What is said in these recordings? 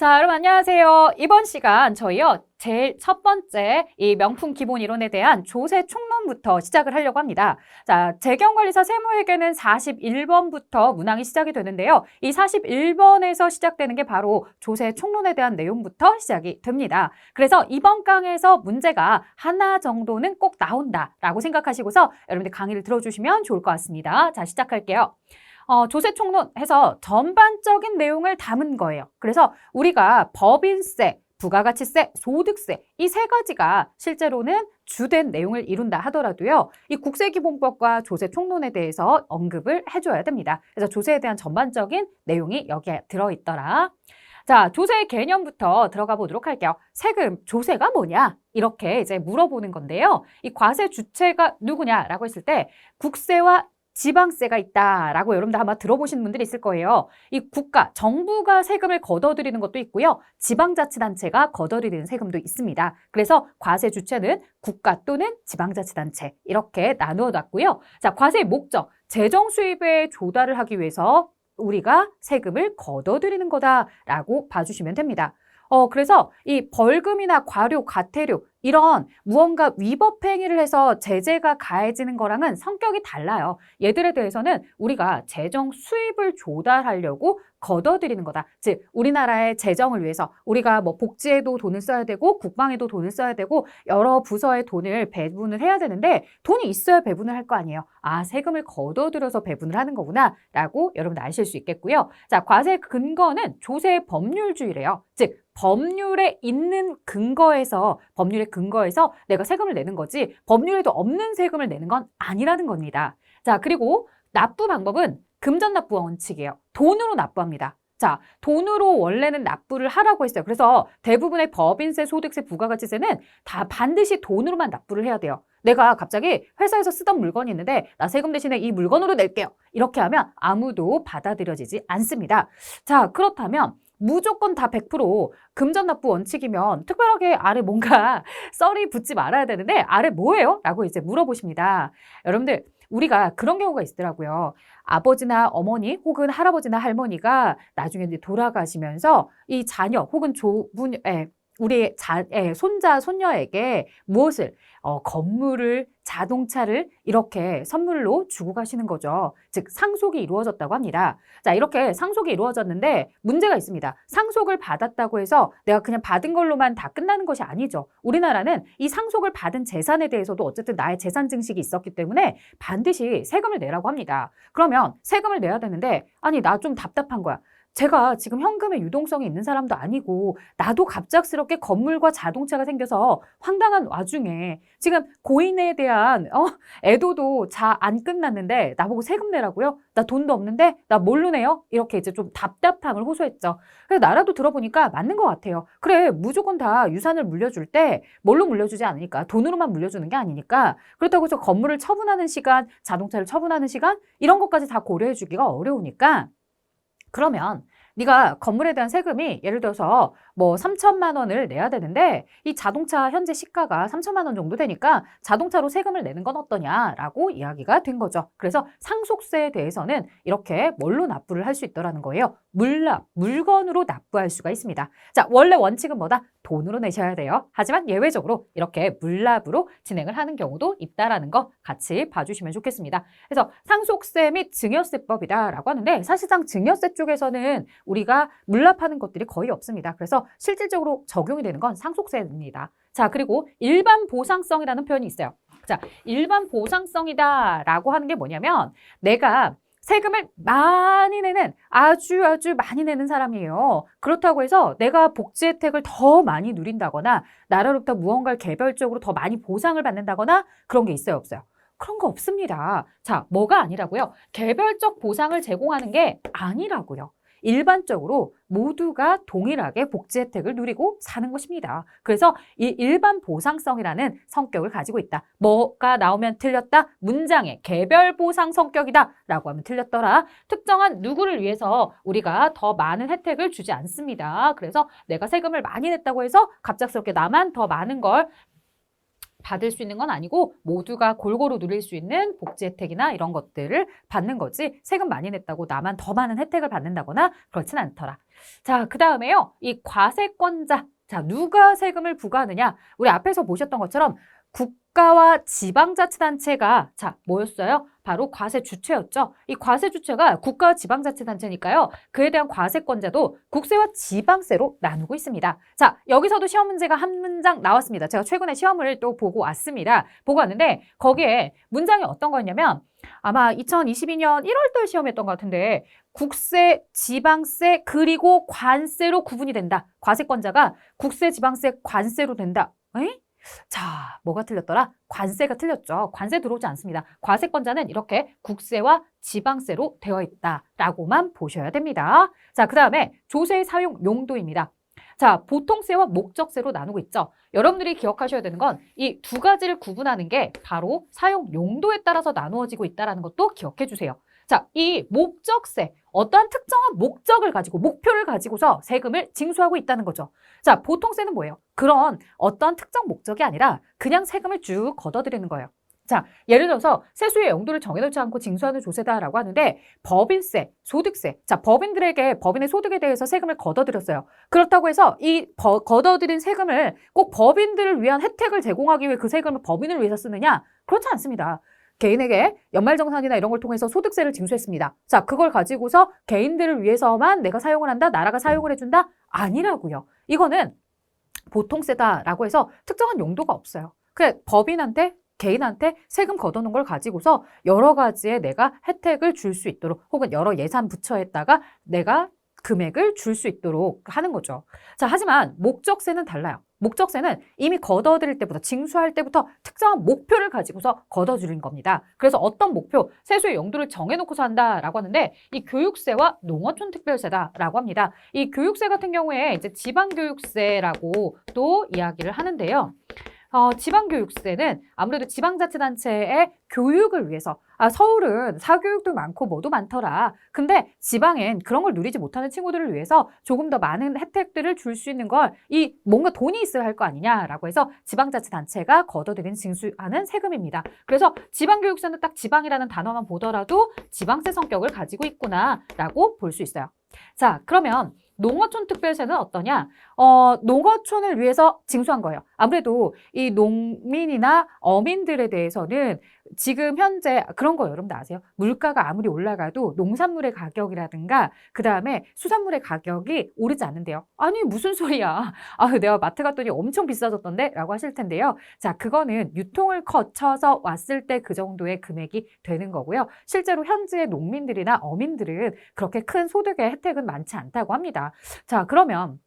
자, 여러분 안녕하세요. 이번 시간 저희요. 제일 첫 번째 이 명품 기본 이론에 대한 조세 총론부터 시작을 하려고 합니다. 자, 재경관리사 세무회계는 41번부터 문항이 시작이 되는데요. 이 41번에서 시작되는 게 바로 조세 총론에 대한 내용부터 시작이 됩니다. 그래서 이번 강에서 문제가 하나 정도는 꼭 나온다라고 생각하시고서 여러분들 강의를 들어주시면 좋을 것 같습니다. 자, 시작할게요. 조세 총론해서 전반적인 내용을 담은 거예요. 그래서 우리가 법인세, 부가가치세, 소득세 이 세 가지가 실제로는 주된 내용을 이룬다 하더라도요. 이 국세기본법과 조세 총론에 대해서 언급을 해줘야 됩니다. 그래서 조세에 대한 전반적인 내용이 여기에 들어있더라. 자, 조세 개념부터 들어가 보도록 할게요. 세금, 조세가 뭐냐? 이렇게 이제 물어보는 건데요. 이 과세 주체가 누구냐라고 했을 때 국세와 지방세가 있다라고 여러분들 아마 들어보신 분들이 있을 거예요. 이 국가, 정부가 세금을 걷어들이는 것도 있고요. 지방자치단체가 걷어들이는 세금도 있습니다. 그래서 과세 주체는 국가 또는 지방자치단체 이렇게 나누어 놨고요. 자, 과세의 목적, 재정 수입에 조달을 하기 위해서 우리가 세금을 걷어들이는 거다라고 봐주시면 됩니다. 그래서 이 벌금이나 과료, 과태료 이런 무언가 위법 행위를 해서 제재가 가해지는 거랑은 성격이 달라요. 얘들에 대해서는 우리가 재정 수입을 조달하려고 걷어들이는 거다. 즉 우리나라의 재정을 위해서 우리가 뭐 복지에도 돈을 써야 되고 국방에도 돈을 써야 되고 여러 부서에 돈을 배분을 해야 되는데 돈이 있어야 배분을 할 거 아니에요. 아, 세금을 걷어들여서 배분을 하는 거구나 라고 여러분들 아실 수 있겠고요. 자, 과세 근거는 조세 법률주의래요. 즉 법률에 있는 근거에서 법률의 근거에서 내가 세금을 내는 거지 법률에도 없는 세금을 내는 건 아니라는 겁니다. 자, 그리고 납부 방법은 금전납부 원칙이에요. 돈으로 납부합니다. 자, 돈으로 원래는 납부를 하라고 했어요. 그래서 대부분의 법인세, 소득세, 부가가치세는 다 반드시 돈으로만 납부를 해야 돼요. 내가 갑자기 회사에서 쓰던 물건이 있는데 나 세금 대신에 이 물건으로 낼게요. 이렇게 하면 아무도 받아들여지지 않습니다. 자, 그렇다면 무조건 다 100% 금전납부 원칙이면 특별하게 아래 뭔가 썰이 붙지 말아야 되는데 아래 뭐예요? 라고 이제 물어보십니다. 여러분들 우리가 그런 경우가 있더라고요. 아버지나 어머니 혹은 할아버지나 할머니가 나중에 이제 돌아가시면서 이 자녀 혹은 우리 손자, 손녀에게 무엇을 건물을, 자동차를 이렇게 선물로 주고 가시는 거죠. 즉 상속이 이루어졌다고 합니다. 자, 이렇게 상속이 이루어졌는데 문제가 있습니다. 상속을 받았다고 해서 내가 그냥 받은 걸로만 다 끝나는 것이 아니죠. 우리나라는 이 상속을 받은 재산에 대해서도 어쨌든 나의 재산 증식이 있었기 때문에 반드시 세금을 내라고 합니다. 그러면 세금을 내야 되는데 아니 나 좀 답답한 거야. 제가 지금 현금의 유동성이 있는 사람도 아니고 나도 갑작스럽게 건물과 자동차가 생겨서 황당한 와중에 지금 고인에 대한 애도도 안 끝났는데 나보고 세금 내라고요? 나 돈도 없는데 나 뭘로 내요? 이렇게 이제 좀 답답함을 호소했죠. 그래서 나라도 들어보니까 맞는 것 같아요. 그래, 무조건 다 유산을 물려줄 때 뭘로 물려주지 않으니까 돈으로만 물려주는 게 아니니까 그렇다고 해서 건물을 처분하는 시간, 자동차를 처분하는 시간 이런 것까지 다 고려해 주기가 어려우니까 그러면 네가 건물에 대한 세금이 예를 들어서 뭐 3천만 원을 내야 되는데 이 자동차 현재 시가가 3천만 원 정도 되니까 자동차로 세금을 내는 건 어떠냐라고 이야기가 된 거죠. 그래서 상속세에 대해서는 이렇게 뭘로 납부를 할 수 있더라는 거예요. 물건으로 납부할 수가 있습니다. 자, 원래 원칙은 뭐다? 돈으로 내셔야 돼요. 하지만 예외적으로 이렇게 물납으로 진행을 하는 경우도 있다라는 거 같이 봐주시면 좋겠습니다. 그래서 상속세 및 증여세법이다라고 하는데 사실상 증여세 쪽에서는 우리가 물납하는 것들이 거의 없습니다. 그래서 실질적으로 적용이 되는 건 상속세입니다. 자, 그리고 일반 보상성이라는 표현이 있어요. 자, 일반 보상성이다라고 하는 게 뭐냐면 내가 세금을 많이 내는 아주 많이 내는 사람이에요. 그렇다고 해서 내가 복지 혜택을 더 많이 누린다거나 나라로부터 무언가를 개별적으로 더 많이 보상을 받는다거나 그런 게 있어요, 없어요? 그런 거 없습니다. 자, 뭐가 아니라고요? 개별적 보상을 제공하는 게 아니라고요. 일반적으로 모두가 동일하게 복지 혜택을 누리고 사는 것입니다. 그래서 이 일반 보상성이라는 성격을 가지고 있다. 뭐가 나오면 틀렸다? 문장에 개별 보상 성격이다 라고 하면 틀렸더라. 특정한 누구를 위해서 우리가 더 많은 혜택을 주지 않습니다. 그래서 내가 세금을 많이 냈다고 해서 갑작스럽게 나만 더 많은 걸 받을 수 있는 건 아니고 모두가 골고루 누릴 수 있는 복지 혜택이나 이런 것들을 받는 거지 세금 많이 냈다고 나만 더 많은 혜택을 받는다거나 그렇진 않더라. 자, 그 다음에요. 이 과세권자. 자, 누가 세금을 부과하느냐? 우리 앞에서 보셨던 것처럼 국가와 지방자치단체가 자, 뭐였어요? 바로 과세 주체였죠. 이 과세 주체가 국가와 지방자치단체니까요. 그에 대한 과세권자도 국세와 지방세로 나누고 있습니다. 자, 여기서도 시험 문제가 한 문장 나왔습니다. 제가 최근에 시험을 또 보고 왔습니다. 보고 왔는데 거기에 문장이 어떤 거였냐면 아마 2022년 1월달 시험이었던 것 같은데 국세, 지방세, 그리고 관세로 구분이 된다. 과세권자가 국세, 지방세, 관세로 된다. 에이? 자, 뭐가 틀렸더라? 관세가 틀렸죠. 관세 들어오지 않습니다. 과세권자는 이렇게 국세와 지방세로 되어 있다라고만 보셔야 됩니다. 자, 그 다음에 조세의 사용 용도입니다. 자, 보통세와 목적세로 나누고 있죠. 여러분들이 기억하셔야 되는 건 이 두 가지를 구분하는 게 바로 사용 용도에 따라서 나누어지고 있다는 것도 기억해 주세요. 자, 이 목적세, 어떠한 특정한 목적을 가지고, 목표를 가지고서 세금을 징수하고 있다는 거죠. 자, 보통세는 뭐예요? 그런 어떤 특정 목적이 아니라 그냥 세금을 쭉 걷어들이는 거예요. 자, 예를 들어서 세수의 용도를 정해놓지 않고 징수하는 조세다라고 하는데 법인세, 소득세. 자, 법인들에게 법인의 소득에 대해서 세금을 걷어들였어요. 그렇다고 해서 이 걷어들인 세금을 꼭 법인들을 위한 혜택을 제공하기 위해 그 세금을 법인을 위해서 쓰느냐? 그렇지 않습니다. 개인에게 연말정산이나 이런 걸 통해서 소득세를 징수했습니다. 자, 그걸 가지고서 개인들을 위해서만 내가 사용을 한다? 나라가 사용을 해준다? 아니라고요. 이거는 보통세다라고 해서 특정한 용도가 없어요. 그래, 법인한테 개인한테 세금 걷어놓은 걸 가지고서 여러 가지의 내가 혜택을 줄 수 있도록 혹은 여러 예산 부처에다가 내가 금액을 줄 수 있도록 하는 거죠. 자, 하지만 목적세는 달라요. 목적세는 이미 걷어들일 때부터 징수할 때부터 특정한 목표를 가지고서 걷어들인 겁니다. 그래서 어떤 목표, 세수의 용도를 정해놓고서 한다라고 하는데 이 교육세와 농어촌 특별세다라고 합니다. 이 교육세 같은 경우에 이제 지방교육세라고 또 이야기를 하는데요. 지방교육세는 아무래도 지방자치단체의 교육을 위해서 서울은 사교육도 많고 뭐도 많더라. 근데 지방엔 그런 걸 누리지 못하는 친구들을 위해서 조금 더 많은 혜택들을 줄 수 있는 걸 이 뭔가 돈이 있어야 할 거 아니냐라고 해서 지방자치단체가 걷어들인 징수하는 세금입니다. 그래서 지방교육세는 딱 지방이라는 단어만 보더라도 지방세 성격을 가지고 있구나라고 볼 수 있어요. 자, 그러면 농어촌 특별세는 어떠냐? 농어촌을 위해서 징수한 거예요. 아무래도 이 농민이나 어민들에 대해서는 지금 현재 그런 거 여러분들 아세요? 물가가 아무리 올라가도 농산물의 가격이라든가 그 다음에 수산물의 가격이 오르지 않는데요. 아니 무슨 소리야. 내가 마트 갔더니 엄청 비싸졌던데? 라고 하실 텐데요. 자, 그거는 유통을 거쳐서 왔을 때 그 정도의 금액이 되는 거고요. 실제로 현재 농민들이나 어민들은 그렇게 큰 소득의 혜택은 많지 않다고 합니다. 자, 그러면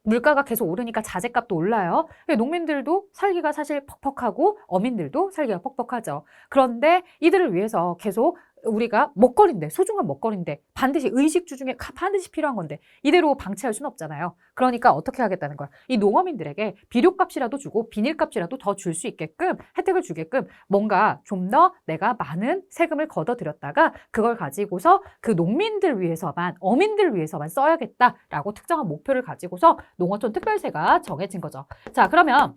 물가가 계속 오르니까 자재값도 올라요. 농민들도 살기가 사실 퍽퍽하고 어민들도 살기가 퍽퍽하죠. 그런데 이들을 위해서 계속 우리가 먹거리인데, 소중한 먹거리인데 반드시 의식주 중에 반드시 필요한 건데 이대로 방치할 수는 없잖아요. 그러니까 어떻게 하겠다는 거야. 이 농어민들에게 비료값이라도 주고 비닐값이라도 더 줄 수 있게끔 혜택을 주게끔 뭔가 좀 더 내가 많은 세금을 걷어들였다가 그걸 가지고서 그 농민들 위해서만, 어민들 위해서만 써야겠다라고 특정한 목표를 가지고서 농어촌 특별세가 정해진 거죠. 자, 그러면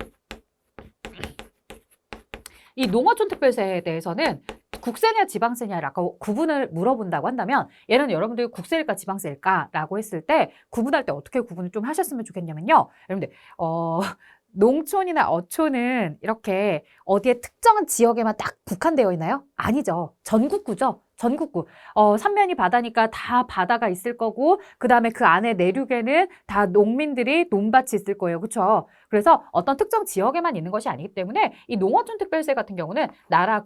이 농어촌 특별세에 대해서는 국세냐 지방세냐라고 구분을 물어본다고 한다면 얘는 여러분들이 국세일까 지방세일까라고 했을 때 구분할 때 어떻게 구분을 좀 하셨으면 좋겠냐면요. 여러분들 농촌이나 어촌은 이렇게 어디에 특정한 지역에만 딱 국한되어 있나요? 아니죠. 전국구죠. 전국구. 삼면이 바다니까 다 바다가 있을 거고 그 다음에 그 안에 내륙에는 다 농민들이 논밭이 있을 거예요. 그렇죠? 그래서 어떤 특정 지역에만 있는 것이 아니기 때문에 이 농어촌 특별세 같은 경우는 나라,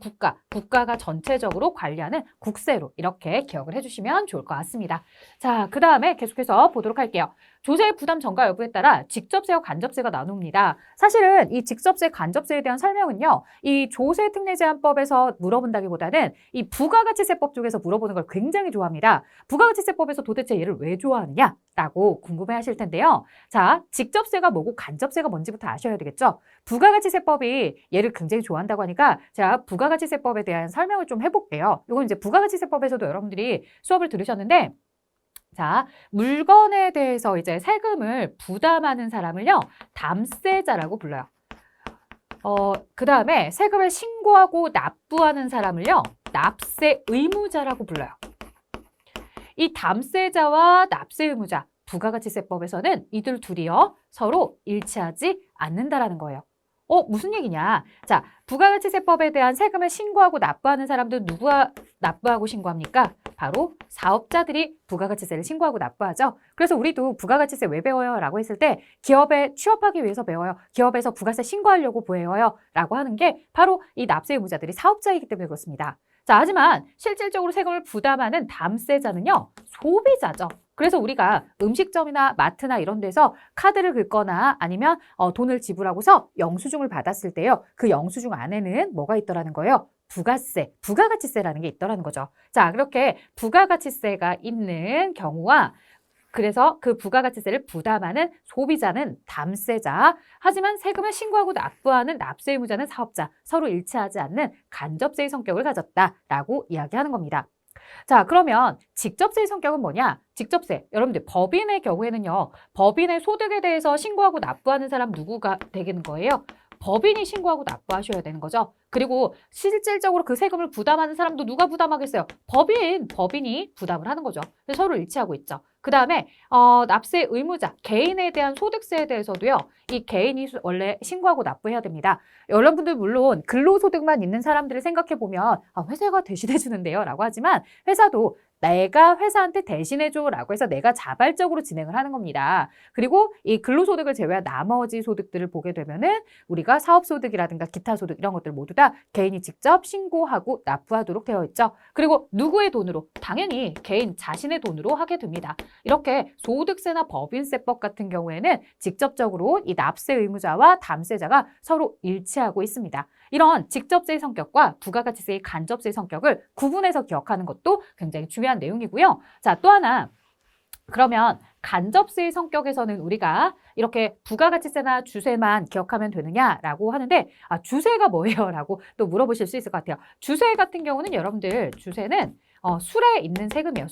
국가가 전체적으로 관리하는 국세로 이렇게 기억을 해주시면 좋을 것 같습니다. 자, 그 다음에 계속해서 보도록 할게요. 조세 부담 전가 여부에 따라 직접세와 간접세가 나눕니다. 사실은 이 직접세, 간접세에 대한 설명은요. 이 조세특례제한법에서 물어본다기보다는 이 부가가치세법 쪽에서 물어보는 걸 굉장히 좋아합니다. 부가가치세법에서 도대체 얘를 왜 좋아하느냐라고 궁금해하실 텐데요. 자, 직접세가 뭐고 간접세가 뭔지부터 아셔야 되겠죠. 부가가치세법이 얘를 굉장히 좋아한다고 하니까 제가 부가가치세법에 대한 설명을 좀 해볼게요. 이건 이제 부가가치세법에서도 여러분들이 수업을 들으셨는데 자, 물건에 대해서 이제 세금을 부담하는 사람을요, 담세자라고 불러요. 그 다음에 세금을 신고하고 납부하는 사람을요, 납세 의무자라고 불러요. 이 담세자와 납세 의무자, 부가가치세법에서는 이들 둘이요, 서로 일치하지 않는다라는 거예요. 무슨 얘기냐? 자, 부가가치세법에 대한 세금을 신고하고 납부하는 사람들 누가 납부하고 신고합니까? 바로 사업자들이 부가가치세를 신고하고 납부하죠. 그래서 우리도 부가가치세 왜 배워요? 라고 했을 때 기업에 취업하기 위해서 배워요. 기업에서 부가세 신고하려고 배워요. 라고 하는 게 바로 이 납세 의무자들이 사업자이기 때문에 그렇습니다. 자, 하지만 실질적으로 세금을 부담하는 담세자는요, 소비자죠. 그래서 우리가 음식점이나 마트나 이런 데서 카드를 긁거나 아니면 돈을 지불하고서 영수증을 받았을 때요, 그 영수증 안에는 뭐가 있더라는 거예요? 부가세, 부가가치세라는 게 있더라는 거죠. 자, 그렇게 부가가치세가 있는 경우와 그래서 그 부가가치세를 부담하는 소비자는 담세자, 하지만 세금을 신고하고 납부하는 납세 의무자는 사업자, 서로 일치하지 않는 간접세의 성격을 가졌다라고 이야기하는 겁니다. 자, 그러면 직접세의 성격은 뭐냐? 직접세, 여러분들 법인의 경우에는요, 법인의 소득에 대해서 신고하고 납부하는 사람 누구가 되는 거예요? 법인이 신고하고 납부하셔야 되는 거죠. 그리고 실질적으로 그 세금을 부담하는 사람도 누가 부담하겠어요? 법인이 부담을 하는 거죠. 그래서 서로 일치하고 있죠. 그 다음에 납세 의무자, 개인에 대한 소득세에 대해서도요, 이 개인이 원래 신고하고 납부해야 됩니다. 여러분들 물론 근로소득만 있는 사람들을 생각해 보면 회사가 대신해 주는데요 라고 하지만 회사도 내가 회사한테 대신해줘 라고 해서 내가 자발적으로 진행을 하는 겁니다. 그리고 이 근로소득을 제외한 나머지 소득들을 보게 되면은 우리가 사업소득이라든가 기타 소득 이런 것들 모두 다 개인이 직접 신고하고 납부하도록 되어 있죠. 그리고 누구의 돈으로? 당연히 개인 자신의 돈으로 하게 됩니다. 이렇게 소득세나 법인세법 같은 경우에는 직접적으로 이 납세 의무자와 담세자가 서로 일치하고 있습니다. 이런 직접세의 성격과 부가가치세의 간접세의 성격을 구분해서 기억하는 것도 굉장히 중요한 내용이고요. 자, 또 하나. 그러면 간접세의 성격에서는 우리가 이렇게 부가가치세나 주세만 기억하면 되느냐라고 하는데 주세가 뭐예요? 라고 또 물어보실 수 있을 것 같아요. 주세 같은 경우는 여러분들 주세는 술에 있는 세금이에요.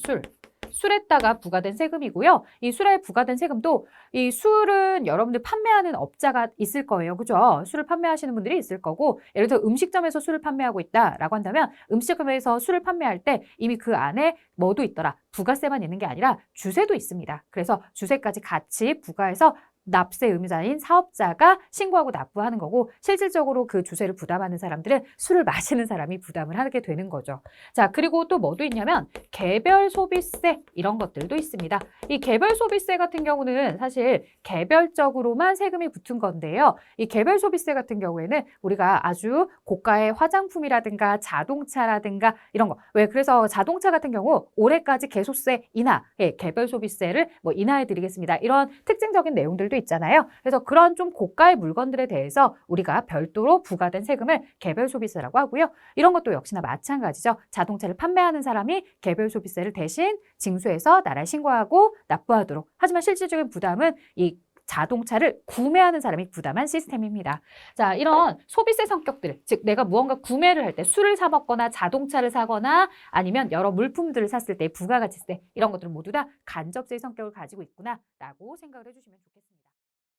술에다가 부과된 세금이고요. 이 술에 부과된 세금도 이 술은 여러분들 판매하는 업자가 있을 거예요. 그죠? 술을 판매하시는 분들이 있을 거고 예를 들어 음식점에서 술을 판매하고 있다라고 한다면 음식점에서 술을 판매할 때 이미 그 안에 뭐도 있더라. 부가세만 있는 게 아니라 주세도 있습니다. 그래서 주세까지 같이 부과해서 납세 의무자인 사업자가 신고하고 납부하는 거고 실질적으로 그 주세를 부담하는 사람들은 술을 마시는 사람이 부담을 하게 되는 거죠. 자, 그리고 또 뭐도 있냐면 개별 소비세 이런 것들도 있습니다. 이 개별 소비세 같은 경우는 사실 개별적으로만 세금이 붙은 건데요. 이 개별 소비세 같은 경우에는 우리가 아주 고가의 화장품이라든가 자동차라든가 이런 거. 왜 그래서 자동차 같은 경우 올해까지 개소세 인하, 개별 소비세를 뭐 인하해 드리겠습니다. 이런 특징적인 내용들도 있잖아요. 그래서 그런 좀 고가의 물건들에 대해서 우리가 별도로 부과된 세금을 개별 소비세라고 하고요. 이런 것도 역시나 마찬가지죠. 자동차를 판매하는 사람이 개별 소비세를 대신 징수해서 나라에 신고하고 납부하도록. 하지만 실질적인 부담은 이 자동차를 구매하는 사람이 부담한 시스템입니다. 자, 이런 소비세 성격들, 즉 내가 무언가 구매를 할 때 술을 사 먹거나 자동차를 사거나 아니면 여러 물품들을 샀을 때 부가가치세 이런 것들은 모두 다 간접세의 성격을 가지고 있구나라고 생각을 해주시면 좋겠습니다.